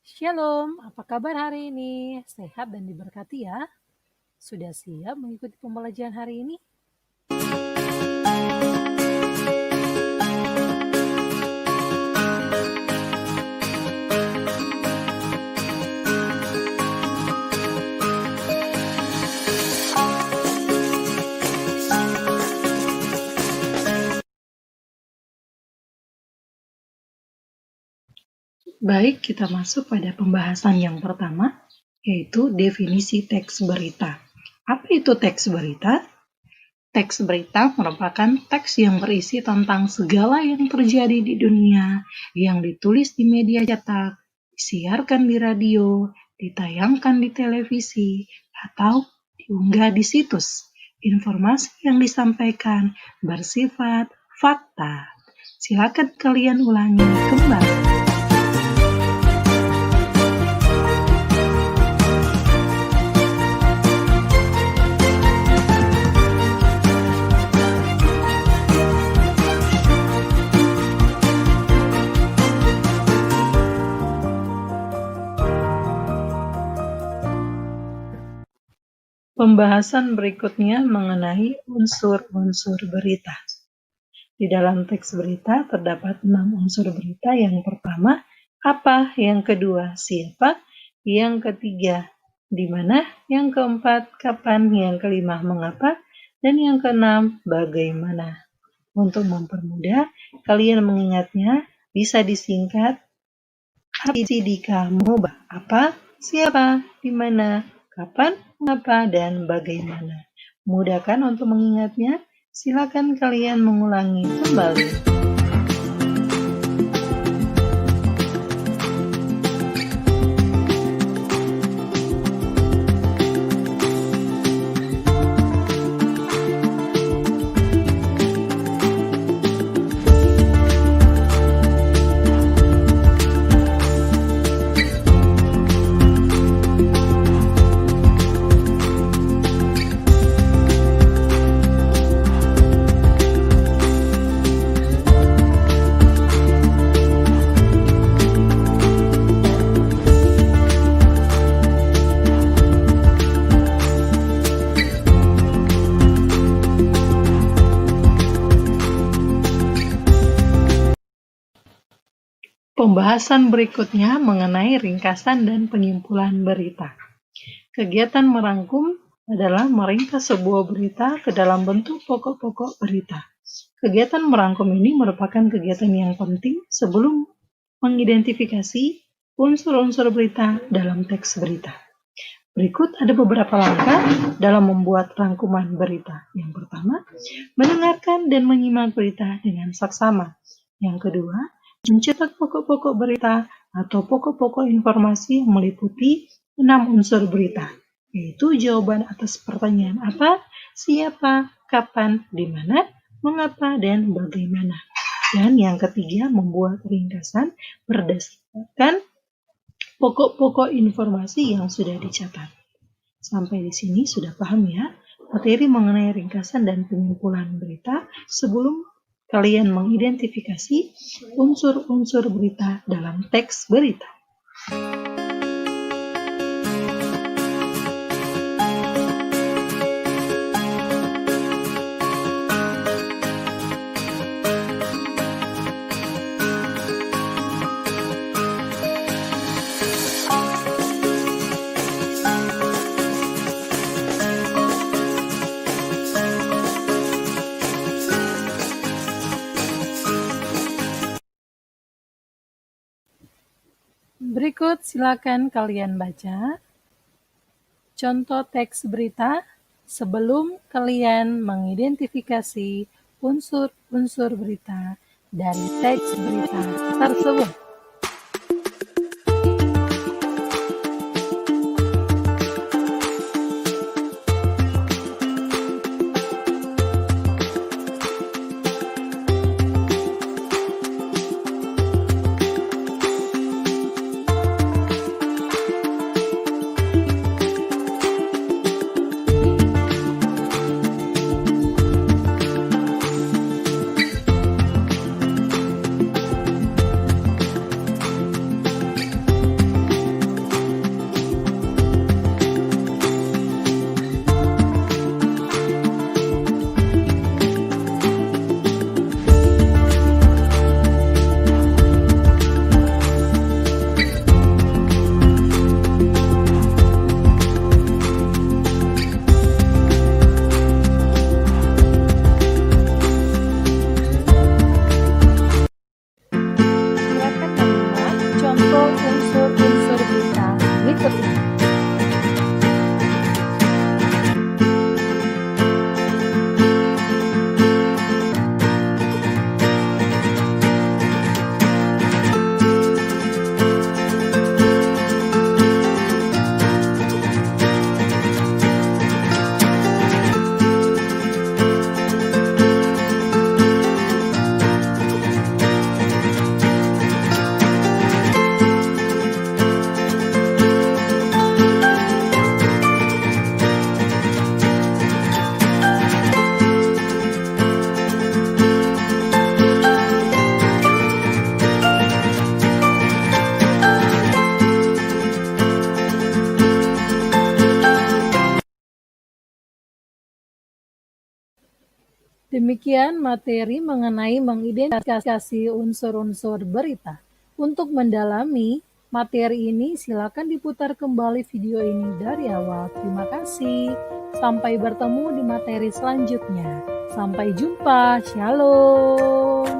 Shalom, apa kabar hari ini? Sehat dan diberkati ya? Sudah siap mengikuti pembelajaran hari ini? Baik, kita masuk pada pembahasan yang pertama, yaitu definisi teks berita. Apa itu teks berita? Teks berita merupakan teks yang berisi tentang segala yang terjadi di dunia, yang ditulis di media cetak, disiarkan di radio, ditayangkan di televisi, atau diunggah di situs. Informasi yang disampaikan bersifat fakta. Silakan kalian ulangi kembali. Pembahasan berikutnya mengenai unsur-unsur berita. Di dalam teks berita terdapat 6 unsur berita. Yang pertama, apa? Yang kedua, siapa? Yang ketiga, di mana? Yang keempat, kapan? Yang kelima, mengapa? Dan yang keenam, bagaimana? Untuk mempermudah kalian mengingatnya, bisa disingkat ABCDK mengubah apa, siapa, di mana, kapan, mengapa, dan bagaimana. Mudah kan untuk mengingatnya? Silakan kalian mengulangi kembali. Pembahasan berikutnya mengenai ringkasan dan penyimpulan berita. Kegiatan merangkum adalah meringkas sebuah berita ke dalam bentuk pokok-pokok berita. Kegiatan merangkum ini merupakan kegiatan yang penting sebelum mengidentifikasi unsur-unsur berita dalam teks berita. Berikut ada beberapa langkah dalam membuat rangkuman berita. Yang pertama, mendengarkan dan menyimak berita dengan saksama. Yang kedua, mencetak pokok-pokok berita atau pokok-pokok informasi yang meliputi 6 unsur berita, yaitu jawaban atas pertanyaan apa, siapa, kapan, di mana, mengapa, dan bagaimana. Dan yang ketiga, membuat ringkasan berdasarkan pokok-pokok informasi yang sudah dicatat. Sampai di sini sudah paham ya materi mengenai ringkasan dan penyimpulan berita sebelum kalian mengidentifikasi unsur-unsur berita dalam teks berita. Berikut silakan kalian baca contoh teks berita sebelum kalian mengidentifikasi unsur-unsur berita dari teks berita tersebut. info unsur-unsur berita berikut ini. Demikian materi mengenai mengidentifikasi unsur-unsur berita. Untuk mendalami materi ini, silakan diputar kembali video ini dari awal. Terima kasih. Sampai bertemu di materi selanjutnya. Sampai jumpa. Shalom.